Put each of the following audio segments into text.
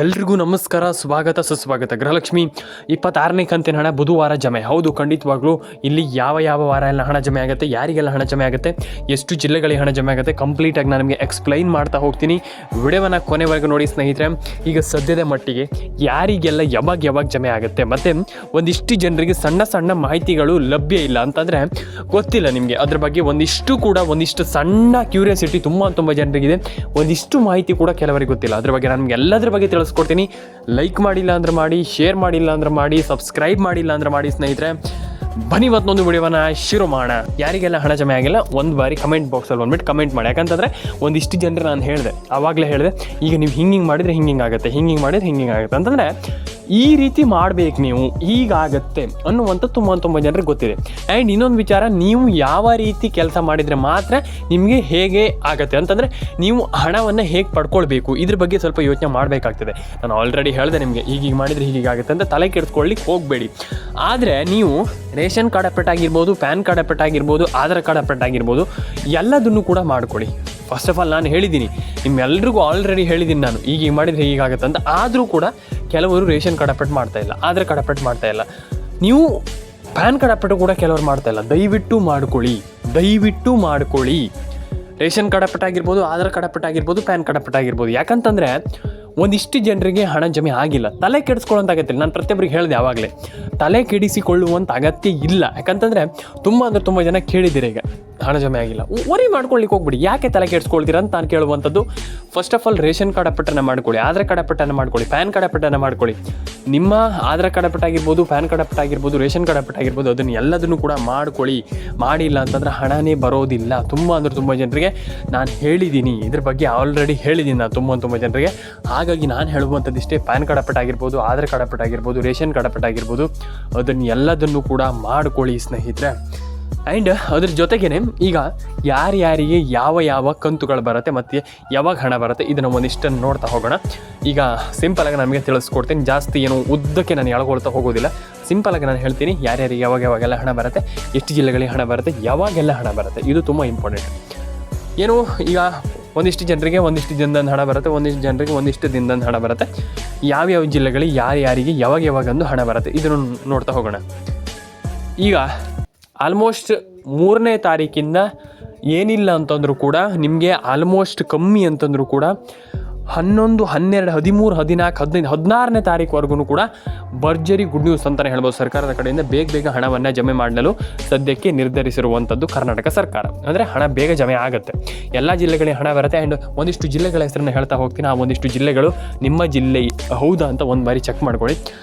ಎಲ್ರಿಗೂ ನಮಸ್ಕಾರ, ಸ್ವಾಗತ ಸುಸ್ವಾಗತ. ಗೃಹಲಕ್ಷ್ಮಿ 26ನೇ ಕಂತಿನ ಹಣ ಬುಧವಾರ ಜಮೆ. ಹೌದು, ಖಂಡಿತವಾಗ್ಲೂ ಇಲ್ಲಿ ಯಾವ ವಾರ ಎಲ್ಲ ಹಣ ಜಮೆ ಆಗುತ್ತೆ, ಯಾರಿಗೆಲ್ಲ ಹಣ ಜಮೆ ಆಗುತ್ತೆ, ಎಷ್ಟು ಜಿಲ್ಲೆಗಳಿಗೆ ಹಣ ಜಮೆ ಆಗುತ್ತೆ, ಕಂಪ್ಲೀಟಾಗಿ ನಾನು ನಿಮಗೆ ಎಕ್ಸ್ಪ್ಲೈನ್ ಮಾಡ್ತಾ ಹೋಗ್ತೀನಿ. ವಿಡಿಯೋವನ್ನು ಕೊನೆವರೆಗೂ ನೋಡಿ ಸ್ನೇಹಿತರೆ. ಈಗ ಸದ್ಯದ ಮಟ್ಟಿಗೆ ಯಾರಿಗೆಲ್ಲ ಯಾವಾಗ ಜಮೆ ಆಗುತ್ತೆ ಮತ್ತು ಒಂದಿಷ್ಟು ಜನರಿಗೆ ಸಣ್ಣ ಮಾಹಿತಿಗಳು ಲಭ್ಯ ಇಲ್ಲ ಅಂತಂದರೆ ಗೊತ್ತಿಲ್ಲ ನಿಮಗೆ ಅದ್ರ ಬಗ್ಗೆ. ಒಂದಿಷ್ಟು ಸಣ್ಣ ಕ್ಯೂರಿಯಾಸಿಟಿ ತುಂಬ ಜನರಿಗಿದೆ. ಒಂದಿಷ್ಟು ಮಾಹಿತಿ ಕೂಡ ಕೆಲವರಿಗೆ ಗೊತ್ತಿಲ್ಲ. ಅದ್ರ ಬಗ್ಗೆ ನಾನು ನಿಮಗೆ ಎಲ್ಲದರ ಬಗ್ಗೆ ತಿಳಿಸ್ಕೊಡ್ತೀನಿ. ಲೈಕ್ ಮಾಡಿಲ್ಲ ಅಂದ್ರೆ ಮಾಡಿ, ಶೇರ್ ಮಾಡಿಲ್ಲ ಅಂದ್ರೆ ಮಾಡಿ, ಸಬ್ಸ್ಕ್ರೈಬ್ ಮಾಡಿಲ್ಲ ಅಂದ್ರೆ ಮಾಡಿ ಸ್ನೇಹಿತರೆ. ಬನ್ನಿ ಇವತ್ತೊಂದು ವಿಡಿಯೋವನ್ನು ಶುರು ಮಾಡೋಣ. ಯಾರಿಗೆಲ್ಲ ಹಣ ಜಮೆ ಆಗಿಲ್ಲ ಒಂದು ಬಾರಿ ಕಮೆಂಟ್ ಬಾಕ್ಸಲ್ಲಿ ಬಂದ್ಬಿಟ್ಟು ಕಮೆಂಟ್ ಮಾಡಿ. ಯಾಕಂತಂದರೆ ಒಂದಿಷ್ಟು ಜನರು ನಾನು ಆವಾಗಲೇ ಹೇಳಿದೆ, ಈಗ ನೀವು ಹಿಂಗೆ ಮಾಡಿದರೆ ಹಿಂಗೆ ಆಗುತ್ತೆ, ಹಿಂಗೆ ಮಾಡಿದ್ರೆ ಹಿಂಗೆ ಆಗುತ್ತೆ ಅಂತಂದರೆ ಈ ರೀತಿ ಮಾಡಬೇಕು, ನೀವು ಹೀಗಾಗತ್ತೆ ಅನ್ನುವಂಥ ತುಂಬ ಜನರಿಗೆ ಗೊತ್ತಿದೆ. ಆ್ಯಂಡ್ ಇನ್ನೊಂದು ವಿಚಾರ, ನೀವು ಯಾವ ರೀತಿ ಕೆಲಸ ಮಾಡಿದರೆ ಮಾತ್ರ ನಿಮಗೆ ಹೇಗೆ ಆಗುತ್ತೆ ಅಂತಂದರೆ ನೀವು ಹಣವನ್ನು ಹೇಗೆ ಪಡ್ಕೊಳ್ಬೇಕು, ಇದ್ರ ಬಗ್ಗೆ ಸ್ವಲ್ಪ ಯೋಚನೆ ಮಾಡಬೇಕಾಗ್ತದೆ. ನಾನು ಆಲ್ರೆಡಿ ಹೇಳಿದೆ ನಿಮಗೆ, ಹೀಗೆ ಮಾಡಿದರೆ ಹೀಗಾಗುತ್ತೆ ಅಂತ ತಲೆ ಕೆಡಿಸ್ಕೊಳ್ಳಿಕ್ಕೆ ಹೋಗಬೇಡಿ. ಆದರೆ ನೀವು ರೇಷನ್ ಕಾರ್ಡ್ ಅಪ್ಡೇಟ್ ಆಗಿರ್ಬೋದು, ಪ್ಯಾನ್ ಕಾರ್ಡ್ ಅಪ್ಡೇಟ್ ಆಗಿರ್ಬೋದು, ಆಧಾರ್ ಕಾರ್ಡ್ ಅಪ್ಡೇಟ್ ಆಗಿರ್ಬೋದು, ಎಲ್ಲದನ್ನು ಕೂಡ ಮಾಡ್ಕೊಳ್ಳಿ. ಫಸ್ಟ್ ಆಫ್ ಆಲ್ ನಾನು ಹೇಳಿದ್ದೀನಿ, ನಿಮ್ಮೆಲ್ರಿಗೂ ಆಲ್ರೆಡಿ ಹೇಳಿದ್ದೀನಿ ನಾನು, ಹೀಗೆ ಮಾಡಿದರೆ ಹೀಗಾಗುತ್ತೆ ಅಂತ. ಆದರೂ ಕೂಡ ಕೆಲವರು ರೇಷನ್ ಕಾರ್ಡ್ ಅಪ್ಡೇಟ್ ಮಾಡ್ತಾಯಿಲ್ಲ, ಆಧಾರ್ ಕಾರ್ಡ್ ಅಪ್ಡೇಟ್ ಮಾಡ್ತಾಯಿಲ್ಲ, ನೀವು ಪ್ಯಾನ್ ಕಾರ್ಡ್ ಅಪ್ಡೇಟ್ ಕೂಡ ಕೆಲವರು ಮಾಡ್ತಾಯಿಲ್ಲ. ದಯವಿಟ್ಟು ಮಾಡ್ಕೊಳ್ಳಿ. ರೇಷನ್ ಕಾರ್ಡ್ ಅಪ್ಡೇಟ್ ಆಗಿರ್ಬೋದು, ಆಧಾರ್ ಕಾರ್ಡ್ ಅಪ್ಡೇಟ್ ಆಗಿರ್ಬೋದು, ಪ್ಯಾನ್ ಕಾರ್ಡ್ ಅಪ್ಡೇಟ್ ಆಗಿರ್ಬೋದು. ಯಾಕಂತಂದರೆ ಒಂದಿಷ್ಟು ಜನರಿಗೆ ಹಣ ಜಮೆ ಆಗಿಲ್ಲ. ತಲೆ ಕೆಡಿಸ್ಕೊಳ್ಳೋಂಥ ಅಗತ್ಯ ಇಲ್ಲ. ನಾನು ಪ್ರತಿಯೊಬ್ಬರಿಗೆ ಹೇಳಿದೆ ಆವಾಗಲೇ, ತಲೆ ಕೆಡಿಸಿಕೊಳ್ಳುವಂಥ ಅಗತ್ಯ ಇಲ್ಲ. ಯಾಕಂತಂದರೆ ತುಂಬ ಜನ ಕೇಳಿದ್ದೀರ, ಈಗ ಹಣ ಜಮೆ ಆಗಿಲ್ಲ, ವರಿ ಮಾಡ್ಕೊಳ್ಳಿಕ್ಕೆ ಹೋಗ್ಬಿಡಿ. ಯಾಕೆ ತಲೆ ಕೆಡಿಸ್ಕೊಳ್ತೀರ ಅಂತ ನಾನು ಕೇಳುವಂಥದ್ದು. First of all ration card ಅಪ್ಡೇಟನ್ನು ಮಾಡ್ಕೊಳ್ಳಿ, ಆಧಾರ್ ಕಾರ್ಡ್ ಅಪ್ಡೇಟನ್ನು ಮಾಡ್ಕೊಳ್ಳಿ, ಪ್ಯಾನ್ ಕಾರ್ಡ್ ಅಪ್ಡೇಟನ್ನು ಮಾಡ್ಕೊಳ್ಳಿ. ನಿಮ್ಮ ಆಧಾರ್ ಕಾರ್ಡ್ ಅಪ್ಡೇಟ್ ಆಗಿರ್ಬೋದು, ಪ್ಯಾನ್ ಕಾರ್ಡ್ ಅಪ್ಡೇಟ್ ಆಗಿರ್ಬೋದು, ರೇಷನ್ ಕಾರ್ಡ್ ಅಪ್ಡೇಟ್ ಆಗಿರ್ಬೋದು, ಎಲ್ಲದನ್ನು ಕೂಡ ಮಾಡ್ಕೊಳ್ಳಿ. ಮಾಡಿಲ್ಲ ಅಂತಂದರೆ ಹಣನೇ ಬರೋದಿಲ್ಲ. ತುಂಬ ಜನರಿಗೆ ನಾನು ಹೇಳಿದ್ದೀನಿ, ಇದ್ರ ಬಗ್ಗೆ ಆಲ್ರೆಡಿ ಹೇಳಿದ್ದೀನಿ ನಾನು ತುಂಬ ಜನರಿಗೆ. ಹಾಗಾಗಿ ನಾನು ಹೇಳುವಂಥದ್ದಿಷ್ಟೇ, ಪ್ಯಾನ್ ಕಾರ್ಡ್ ಅಪ್ಡೇಟ್ ಆಗಿರ್ಬೋದು, ಆಧಾರ್ ಕಾರ್ಡ್ ಅಪ್ಡೇಟ್ ಆಗಿರ್ಬೋದು, ರೇಷನ್ ಕಾರ್ಡ್ ಅಪ್ಡೇಟ್ ಆಗಿರ್ಬೋದು, ಎಲ್ಲದನ್ನು ಕೂಡ ಮಾಡ್ಕೊಳ್ಳಿ ಸ್ನೇಹಿತರೆ. ಆ್ಯಂಡ್ ಅದ್ರ ಜೊತೆಗೇ ಈಗ ಯಾರ್ಯಾರಿಗೆ ಯಾವ ಕಂತುಗಳು ಬರುತ್ತೆ ಮತ್ತು ಯಾವಾಗ ಹಣ ಬರುತ್ತೆ, ಇದನ್ನು ಒಂದಿಷ್ಟನ್ನು ನೋಡ್ತಾ ಹೋಗೋಣ. ಈಗ ಸಿಂಪಲಾಗಿ ನಮಗೆ ತಿಳಿಸ್ಕೊಡ್ತೀನಿ, ಜಾಸ್ತಿ ಏನು ಉದ್ದಕ್ಕೆ ನಾನು ಎಳ್ಕೊಳ್ತಾ ಹೋಗೋದಿಲ್ಲ. ಸಿಂಪಲಾಗಿ ನಾನು ಹೇಳ್ತೀನಿ, ಯಾರ್ಯಾರಿಗೆ ಯಾವಾಗೆಲ್ಲ ಹಣ ಬರುತ್ತೆ, ಎಷ್ಟು ಜಿಲ್ಲೆಗಳಿಗೆ ಹಣ ಬರುತ್ತೆ, ಯಾವಾಗೆಲ್ಲ ಹಣ ಬರುತ್ತೆ, ಇದು ತುಂಬ ಇಂಪಾರ್ಟೆಂಟ್. ಏನು ಈಗ ಒಂದಿಷ್ಟು ಜನರಿಗೆ ಒಂದಿಷ್ಟು ದಿನದಂದು ಹಣ ಬರುತ್ತೆ, ಒಂದಿಷ್ಟು ಜನರಿಗೆ ಒಂದಿಷ್ಟು ದಿನದಂದು ಹಣ ಬರುತ್ತೆ. ಯಾವ್ಯಾವ ಜಿಲ್ಲೆಗಳಿಗೆ ಯಾರಿಗೆ ಯಾವಾಗಂದು ಹಣ ಬರುತ್ತೆ, ಇದನ್ನು ನೋಡ್ತಾ ಹೋಗೋಣ. ಈಗ ಆಲ್ಮೋಸ್ಟ್ 3ನೇ ತಾರೀಕಿಂದ ಏನಿಲ್ಲ ಅಂತಂದರೂ ಕೂಡ ನಿಮಗೆ ಆಲ್ಮೋಸ್ಟ್ ಕಮ್ಮಿ ಅಂತಂದರೂ ಕೂಡ 11, 12, 13, 14, 15, 16ನೇ ತಾರೀಕುವರೆಗೂ ಕೂಡ ಭರ್ಜರಿ ಗುಡ್ ನ್ಯೂಸ್ ಅಂತಲೇ ಹೇಳ್ಬೋದು. ಸರ್ಕಾರದ ಕಡೆಯಿಂದ ಬೇಗ ಹಣವನ್ನು ಜಮೆ ಮಾಡಲು ಸದ್ಯಕ್ಕೆ ನಿರ್ಧರಿಸಿರುವಂಥದ್ದು ಕರ್ನಾಟಕ ಸರ್ಕಾರ. ಅಂದರೆ ಹಣ ಬೇಗ ಜಮೆ ಆಗುತ್ತೆ, ಎಲ್ಲ ಜಿಲ್ಲೆಗಳಿಗೆ ಹಣ ಬರುತ್ತೆ. ಆ್ಯಂಡ್ ಒಂದಿಷ್ಟು ಜಿಲ್ಲೆಗಳ ಹೆಸರನ್ನು ಹೇಳ್ತಾ ಹೋಗ್ತೀನಿ. ಆ ಒಂದಿಷ್ಟು ಜಿಲ್ಲೆಗಳು ನಿಮ್ಮ ಜಿಲ್ಲೆ ಹೌದಾ ಅಂತ ಒಂದು ಬಾರಿ ಚೆಕ್ ಮಾಡ್ಕೊಳ್ಳಿ.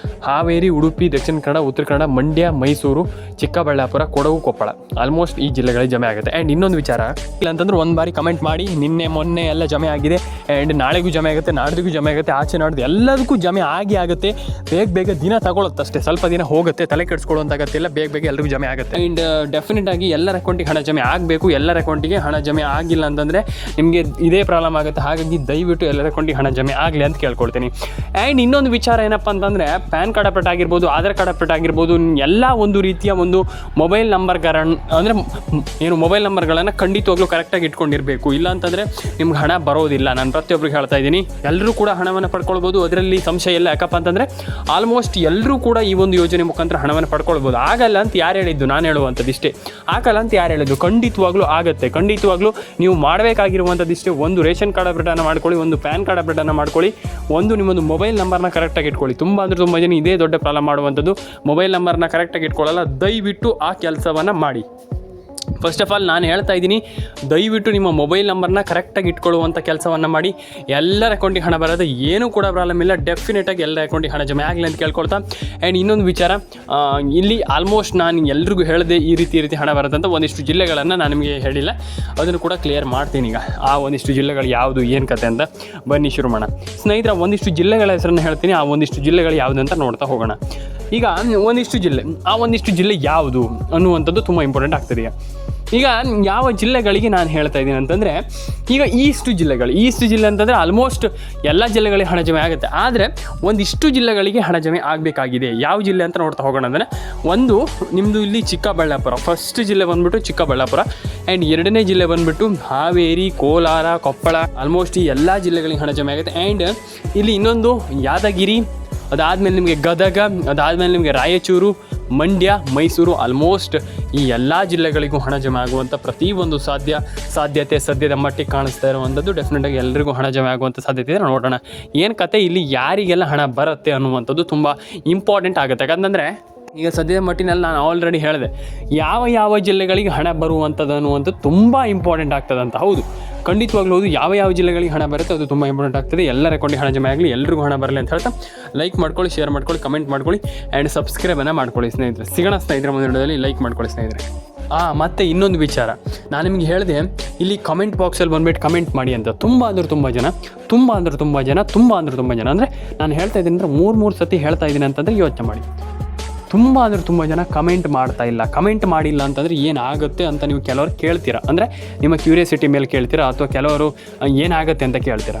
ಹಾವೇರಿ, ಉಡುಪಿ, ದಕ್ಷಿಣ ಕನ್ನಡ, ಉತ್ತರ ಕನ್ನಡ, ಮಂಡ್ಯ, ಮೈಸೂರು, ಚಿಕ್ಕಬಳ್ಳಾಪುರ, ಕೊಡಗು, ಕೊಪ್ಪಳ, ಆಲ್ಮೋಸ್ಟ್ ಈ ಜಿಲ್ಲೆಗಳಿಗೆ ಜಮೆ ಆಗುತ್ತೆ. ಆ್ಯಂಡ್ ಇನ್ನೊಂದು ವಿಚಾರ, ಇಲ್ಲ ಅಂತಂದ್ರೆ ಒಂದು ಬಾರಿ ಕಮೆಂಟ್ ಮಾಡಿ, ನಿನ್ನೆ ಮೊನ್ನೆ ಎಲ್ಲ ಜಮೆ ಆಗಿದೆ, ಆ್ಯಂಡ್ ನಾಳೆಗೂ ಜಮೆ ಆಗುತ್ತೆ, ನಾಡ್ದಿಗೂ ಜಮೆ ಆಗುತ್ತೆ, ಆಚೆ ನಾಡ್ದು ಎಲ್ಲದಕ್ಕೂ ಜಮೆ ಆಗುತ್ತೆ. ಬೇಗ ದಿನ ತಗೊಳುತ್ತೆ ಅಷ್ಟೇ, ಸ್ವಲ್ಪ ದಿನ ಹೋಗುತ್ತೆ, ತಲೆ ಕೆಡಿಸ್ಕೊಳ್ಳುವಂಥ ಅಗತ್ಯ ಇಲ್ಲ. ಬೇಗ ಎಲ್ಲರಿಗೂ ಜಮೆ ಆಗುತ್ತೆ. ಆ್ಯಂಡ್ ಡೆಫಿನೆಟ್ ಆಗಿ ಎಲ್ಲರ ಅಕೌಂಟಿಗೆ ಹಣ ಜಮೆ ಆಗಬೇಕು. ಎಲ್ಲರ ಅಕೌಂಟಿಗೆ ಹಣ ಜಮೆ ಆಗಿಲ್ಲ ಅಂತಂದರೆ ನಿಮಗೆ ಇದೇ ಪ್ರಾಬ್ಲಮ್ ಆಗುತ್ತೆ. ಹಾಗಾಗಿ ದಯವಿಟ್ಟು ಎಲ್ಲರ ಅಕೌಂಟಿಗೆ ಹಣ ಜಮೆ ಆಗಲಿ ಅಂತ ಕೇಳ್ಕೊಳ್ತೀನಿ. ಆ್ಯಂಡ್ ಇನ್ನೊಂದು ವಿಚಾರ ಏನಪ್ಪ ಅಂತಂದರೆ, ಪ್ಯಾನ್ ಕಾರ್ಡ್ ಅಪ್ಡೇಟ್ ಆಗಿರ್ಬೋದು, ಆಧಾರ್ ಕಾರ್ಡ್ ಅಪ್ಡೇಟ್ ಆಗಿರ್ಬೋದು, ಎಲ್ಲ ಒಂದು ರೀತಿಯ ಒಂದು ಮೊಬೈಲ್ ನಂಬರ್ಗಳನ್ನು ಅಂದರೆ ಮೊಬೈಲ್ ನಂಬರ್ಗಳನ್ನು ಖಂಡಿತವಾಗ್ಲೂ ಕರೆಕ್ಟಾಗಿ ಇಟ್ಕೊಂಡಿರಬೇಕು. ಇಲ್ಲ ಅಂತಂದರೆ ನಿಮ್ಗೆ ಹಣ ಬರೋದಿಲ್ಲ. ನಾನು ಪ್ರತಿಯೊಬ್ಬರಿಗೆ ಹೇಳ್ತಾ ಇದ್ದೀನಿ, ಎಲ್ಲರೂ ಕೂಡ ಹಣವನ್ನು ಪಡ್ಕೊಳ್ಬೋದು, ಅದರಲ್ಲಿ ಸಂಶಯ ಇಲ್ಲ. ಯಾಕಪ್ಪ ಅಂತಂದರೆ ಆಲ್ಮೋಸ್ಟ್ ಎಲ್ಲರೂ ಕೂಡ ಈ ಒಂದು ಯೋಜನೆ ಮುಖಾಂತರ ಹಣವನ್ನು ಪಡ್ಕೊಳ್ಬೋದು. ಆಗಲ್ಲ ಅಂತ ಯಾರು ಹೇಳಿದ್ದು? ನಾನು ಹೇಳುವಂಥದ್ದು ಇಷ್ಟೇ, ಆಗಲ್ಲ ಅಂತ ಯಾರು ಹೇಳಿದ್ದು? ಖಂಡಿತವಾಗ್ಲೂ ಆಗುತ್ತೆ. ಖಂಡಿತವಾಗ್ಲೂ ನೀವು ಮಾಡಬೇಕಾಗಿರುವಂಥದ್ದಿಷ್ಟೇ, ಒಂದು ರೇಷನ್ ಕಾರ್ಡ್ ಅಪ್ಡೇಟನ್ನು ಮಾಡ್ಕೊಳ್ಳಿ, ಒಂದು ಪ್ಯಾನ್ ಕಾರ್ಡ್ ಅಪ್ಡೇಟನ್ನು ಮಾಡ್ಕೊಳ್ಳಿ, ಒಂದು ನಿಮ್ಮೊಂದು ಮೊಬೈಲ್ ನಂಬರ್ನ ಕರೆಕ್ಟಾಗಿ ಇಟ್ಕೊಳ್ಳಿ. ತುಂಬ ಜನ ಇದೇ ದೊಡ್ಡ ಪ್ರಾಬ್ಲಮ್ ಮಾಡುವಂಥದ್ದು, ಮೊಬೈಲ್ ನಂಬರ್ನ ಕರೆಕ್ಟಾಗಿ ಇಟ್ಕೊಳ್ಳಲ್ಲ. ದಯವಿಟ್ಟು ಆ ಕೆಲಸವನ್ನು ಮಾಡಿ. ಫಸ್ಟ್ ಆಫ್ ಆಲ್ ನಾನು ಹೇಳ್ತಾ ಇದ್ದೀನಿ, ದಯವಿಟ್ಟು ನಿಮ್ಮ ಮೊಬೈಲ್ ನಂಬರ್ನ ಕರೆಕ್ಟಾಗಿ ಇಟ್ಕೊಳ್ಳುವಂಥ ಕೆಲಸವನ್ನು ಮಾಡಿ. ಎಲ್ಲರ ಅಕೌಂಟಿಗೆ ಹಣ ಬರೋದು, ಏನೂ ಕೂಡ ಪ್ರಾಬ್ಲಮ್ ಇಲ್ಲ. ಡೆಫಿನೆಟಾಗಿ ಎಲ್ಲ ಅಕೌಂಟಿಗೆ ಹಣ ಜಮೆ ಆಗಲಿ ಅಂತ ಕೇಳ್ಕೊಳ್ತಾ. ಆ್ಯಂಡ್ ಇನ್ನೊಂದು ವಿಚಾರ, ಇಲ್ಲಿ ಆಲ್ಮೋಸ್ಟ್ ನಾನು ಎಲ್ರಿಗೂ ಹೇಳಿದೆ ಈ ರೀತಿ ಹಣ ಬರುತ್ತೆ ಅಂತ. ಒಂದಿಷ್ಟು ಜಿಲ್ಲೆಗಳನ್ನು ನಾನು ನಿಮಗೆ ಹೇಳಿಲ್ಲ, ಅದನ್ನು ಕೂಡ ಕ್ಲಿಯರ್ ಮಾಡ್ತೀನಿ. ಈಗ ಆ ಒಂದಿಷ್ಟು ಜಿಲ್ಲೆಗಳು ಯಾವುದು, ಏನು ಕತೆ ಅಂತ ಬನ್ನಿ ಶುರು ಮಾಡೋಣ ಸ್ನೇಹಿತರೆ. ಒಂದಿಷ್ಟು ಜಿಲ್ಲೆಗಳ ಹೆಸರನ್ನು ಹೇಳ್ತೀನಿ, ಆ ಒಂದಿಷ್ಟು ಜಿಲ್ಲೆಗಳು ಯಾವುದು ಅಂತ ನೋಡ್ತಾ ಹೋಗೋಣ. ಈಗ ಒಂದಿಷ್ಟು ಜಿಲ್ಲೆ, ಆ ಒಂದಿಷ್ಟು ಜಿಲ್ಲೆ ಯಾವುದು ಅನ್ನುವಂಥದ್ದು ತುಂಬ ಇಂಪಾರ್ಟೆಂಟ್ ಆಗ್ತದೆ. ಈಗ ಯಾವ ಜಿಲ್ಲೆಗಳಿಗೆ ನಾನು ಹೇಳ್ತಾ ಇದ್ದೀನಿ ಅಂತಂದರೆ, ಈಗ ಈಸ್ಟ್ ಜಿಲ್ಲೆ ಅಂತಂದರೆ ಆಲ್ಮೋಸ್ಟ್ ಎಲ್ಲ ಜಿಲ್ಲೆಗಳಿಗೆ ಹಣ ಜಮೆ ಆಗುತ್ತೆ. ಆದರೆ ಒಂದಿಷ್ಟು ಜಿಲ್ಲೆಗಳಿಗೆ ಹಣ ಜಮೆ ಆಗಬೇಕಾಗಿದೆ. ಯಾವ ಜಿಲ್ಲೆ ಅಂತ ನೋಡ್ತಾ ಹೋಗೋಣ ಅಂದರೆ, ಒಂದು ನಿಮ್ಮದು ಇಲ್ಲಿ ಚಿಕ್ಕಬಳ್ಳಾಪುರ, ಫಸ್ಟ್ ಜಿಲ್ಲೆ ಬಂದುಬಿಟ್ಟು ಚಿಕ್ಕಬಳ್ಳಾಪುರ, ಆ್ಯಂಡ್ ಎರಡನೇ ಜಿಲ್ಲೆ ಬಂದುಬಿಟ್ಟು ಹಾವೇರಿ, ಕೋಲಾರ, ಕೊಪ್ಪಳ, ಆಲ್ಮೋಸ್ಟ್ ಈ ಎಲ್ಲ ಜಿಲ್ಲೆಗಳಿಗೆ ಹಣ ಜಮೆ ಆಗುತ್ತೆ. ಆ್ಯಂಡ್ ಇಲ್ಲಿ ಇನ್ನೊಂದು ಯಾದಗಿರಿ, ಅದಾದಮೇಲೆ ನಿಮಗೆ ಗದಗ, ಅದಾದಮೇಲೆ ನಿಮಗೆ ರಾಯಚೂರು, ಮಂಡ್ಯ, ಮೈಸೂರು, ಆಲ್ಮೋಸ್ಟ್ ಈ ಎಲ್ಲ ಜಿಲ್ಲೆಗಳಿಗೂ ಹಣ ಜಮೆ ಆಗುವಂಥ ಪ್ರತಿಯೊಂದು ಸಾಧ್ಯತೆ ಸದ್ಯದ ಮಟ್ಟಿಗೆ ಕಾಣಿಸ್ತಾ ಇರುವಂಥದ್ದು. ಡೆಫಿನೆಟಾಗಿ ಎಲ್ಲರಿಗೂ ಹಣ ಜಮೆ ಆಗುವಂಥ ಸಾಧ್ಯತೆ ಇದೆ. ನೋಡೋಣ ಏನು ಕತೆ, ಇಲ್ಲಿ ಯಾರಿಗೆಲ್ಲ ಹಣ ಬರುತ್ತೆ ಅನ್ನುವಂಥದ್ದು ತುಂಬ ಇಂಪಾರ್ಟೆಂಟ್ ಆಗುತ್ತೆ. ಯಾಕಂತಂದರೆ ಈಗ ಸದ್ಯದ ಮಟ್ಟಿನಲ್ಲಿ ನಾನು ಆಲ್ರೆಡಿ ಹೇಳಿದೆ ಯಾವ ಜಿಲ್ಲೆಗಳಿಗೆ ಹಣ ಬರುವಂಥದ್ದು ಅನ್ನುವಂಥದ್ದು ತುಂಬ ಇಂಪಾರ್ಟೆಂಟ್ ಆಗ್ತದೆ ಅಂತ. ಹೌದು, ಖಂಡಿತವಾಗ್ಲೂ ಹೌದು. ಯಾವ ಜಿಲ್ಲೆಗಳಿಗೆ ಹಣ ಬರುತ್ತೆ ಅದು ತುಂಬ ಇಂಪಾರ್ಟೆಂಟ್ ಆಗ್ತದೆ. ಎಲ್ಲರ ಅಕೌಂಟಿಗೆ ಹಣ ಜಮೆ ಆಗಲಿ, ಎಲ್ರಿಗೂ ಹಣ ಬರಲಿ ಅಂತ ಹೇಳ್ತಾ ಲೈಕ್ ಮಾಡ್ಕೊಳ್ಳಿ, ಶೇರ್ ಮಾಡ್ಕೊಳ್ಳಿ, ಕಮೆಂಟ್ ಮಾಡ್ಕೊಳ್ಳಿ, ಆ್ಯಂಡ್ ಸಬ್ಸ್ಕ್ರೈಬನ್ನು ಮಾಡ್ಕೊಳ್ಳಿ ಸ್ನೇಹಿತರೆ. ಸಿಗೋಣ ಸ್ನೇಹಿತರೆ ಮುಂದಿನ ವಿಡಿಯೋದಲ್ಲಿ. ಲೈಕ್ ಮಾಡ್ಕೊಳ್ಳಿ ಸ್ನೇಹಿತರೆ. ಮತ್ತು ಇನ್ನೊಂದು ವಿಚಾರ ನಾನು ನಿಮಗೆ ಹೇಳಿದೆ, ಇಲ್ಲಿ ಕಮೆಂಟ್ ಬಾಕ್ಸಲ್ಲಿ ಬಂದುಬಿಟ್ಟು ಕಮೆಂಟ್ ಮಾಡಿ ಅಂತ. ತುಂಬ ಜನ ಅಂದರೆ ನಾನು ಹೇಳ್ತಾ ಇದ್ದೀನಿ ಅಂದರೆ 3 ಸತಿ ಹೇಳ್ತಾ ಇದ್ದೀನಿ ಅಂತಂದರೆ ಯೋಚನೆ ಮಾಡಿ. ತುಂಬ ಜನ ಕಮೆಂಟ್ ಮಾಡ್ತಾ ಇಲ್ಲ. ಕಮೆಂಟ್ ಮಾಡಿಲ್ಲ ಅಂತಂದರೆ ಏನಾಗುತ್ತೆ ಅಂತ ನೀವು ಕೆಲವರು ಕೇಳ್ತೀರಾ, ಅಂದರೆ ನಿಮ್ಮ ಕ್ಯೂರಿಯಾಸಿಟಿ ಮೇಲೆ ಕೇಳ್ತೀರಾ, ಅಥವಾ ಕೆಲವರು ಏನಾಗುತ್ತೆ ಅಂತ ಕೇಳ್ತೀರಾ.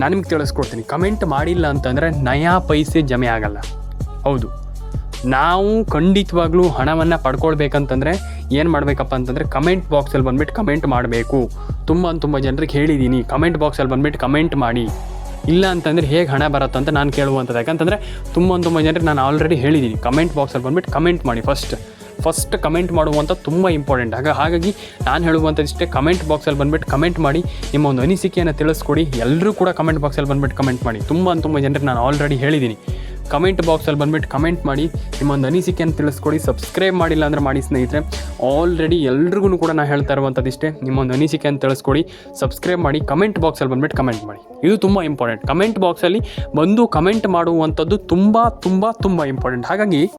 ನಾನು ನಿಮ್ಗೆ ತಿಳಿಸ್ಕೊಡ್ತೀನಿ, ಕಮೆಂಟ್ ಮಾಡಿಲ್ಲ ಅಂತಂದರೆ ನಯಾ ಪೈಸೆ ಜಮೆ ಆಗಲ್ಲ. ಹೌದು, ನಾವು ಖಂಡಿತವಾಗ್ಲೂ ಹಣವನ್ನು ಪಡ್ಕೊಳ್ಬೇಕಂತಂದರೆ ಏನು ಮಾಡಬೇಕಪ್ಪ ಅಂತಂದರೆ ಕಮೆಂಟ್ ಬಾಕ್ಸಲ್ಲಿ ಬಂದುಬಿಟ್ಟು ಕಮೆಂಟ್ ಮಾಡಬೇಕು. ತುಂಬ ಜನರಿಗೆ ಹೇಳಿದ್ದೀನಿ, ಕಮೆಂಟ್ ಬಾಕ್ಸಲ್ಲಿ ಬಂದುಬಿಟ್ಟು ಕಮೆಂಟ್ ಮಾಡಿ. ಇಲ್ಲ ಅಂತಂದರೆ ಹೇಗೆ ಹಣ ಬರುತ್ತೆ ಅಂತ ನಾನು ಕೇಳುವಂಥದ್ದು. ಯಾಕಂತಂದರೆ ತುಂಬ ಜನರಿಗೆ ನಾನು ಆಲ್ರೆಡಿ ಹೇಳಿದ್ದೀನಿ, ಕಮೆಂಟ್ ಬಾಕ್ಸಲ್ಲಿ ಬಂದುಬಿಟ್ಟು ಕಮೆಂಟ್ ಮಾಡಿ. ಫಸ್ಟ್ ಕಮೆಂಟ್ ಮಾಡುವಂಥ ತುಂಬ ಇಂಪಾರ್ಟೆಂಟ್. ಹಾಗಾಗಿ ನಾನು ಹೇಳುವಂಥದ್ದು ಇಷ್ಟೇ, ಕಮೆಂಟ್ ಬಾಕ್ಸಲ್ಲಿ ಬಂದುಬಿಟ್ಟು ಕಮೆಂಟ್ ಮಾಡಿ, ನಿಮ್ಮ ಒಂದು ಅನಿಸಿಕೆಯನ್ನು ತಿಳಿಸ್ಕೊಡಿ. ಎಲ್ಲರೂ ಕೂಡ ಕಮೆಂಟ್ ಬಾಕ್ಸಲ್ಲಿ ಬಂದುಬಿಟ್ಟು ಕಮೆಂಟ್ ಮಾಡಿ. ತುಂಬ ಜನರಿಗೆ ನಾನು ಆಲ್ರೆಡಿ ಹೇಳಿದ್ದೀನಿ, ಕಮೆಂಟ್ ಬಾಕ್ಸಲ್ಲಿ ಬಂದುಬಿಟ್ಟು ಕಮೆಂಟ್ ಮಾಡಿ, ನಿಮ್ಮ ಒಂದು ಅನಿಸಿಕೆಯನ್ನು ತಿಳಿಸ್ಕೊಡಿ. ಸಬ್ಸ್ಕ್ರೈಬ್ ಮಾಡಿಲ್ಲ ಅಂದರೆ ಮಾಡಿ ಸ್ನೇಹಿತರೆ. ಆಲ್ರೆಡಿ ಎಲ್ರಿಗೂ ಕೂಡ ನಾನು ಹೇಳ್ತಾ ಇರುವಂಥದ್ದು ಇಷ್ಟೇ, ನಿಮ್ಮ ಒಂದು ಅನಿಸಿಕೆಯನ್ನು ತಿಳಿಸ್ಕೊಡಿ, ಸಬ್ಸ್ಕ್ರೈಬ್ ಮಾಡಿ, ಕಮೆಂಟ್ ಬಾಕ್ಸಲ್ಲಿ ಬಂದುಬಿಟ್ಟು ಕಮೆಂಟ್ ಮಾಡಿ. ಇದು ತುಂಬ ಇಂಪಾರ್ಟೆಂಟ್. ಕಮೆಂಟ್ ಬಾಕ್ಸಲ್ಲಿ ಬಂದು ಕಮೆಂಟ್ ಮಾಡುವಂಥದ್ದು ತುಂಬ ಇಂಪಾರ್ಟೆಂಟ್. ಹಾಗಾಗಿ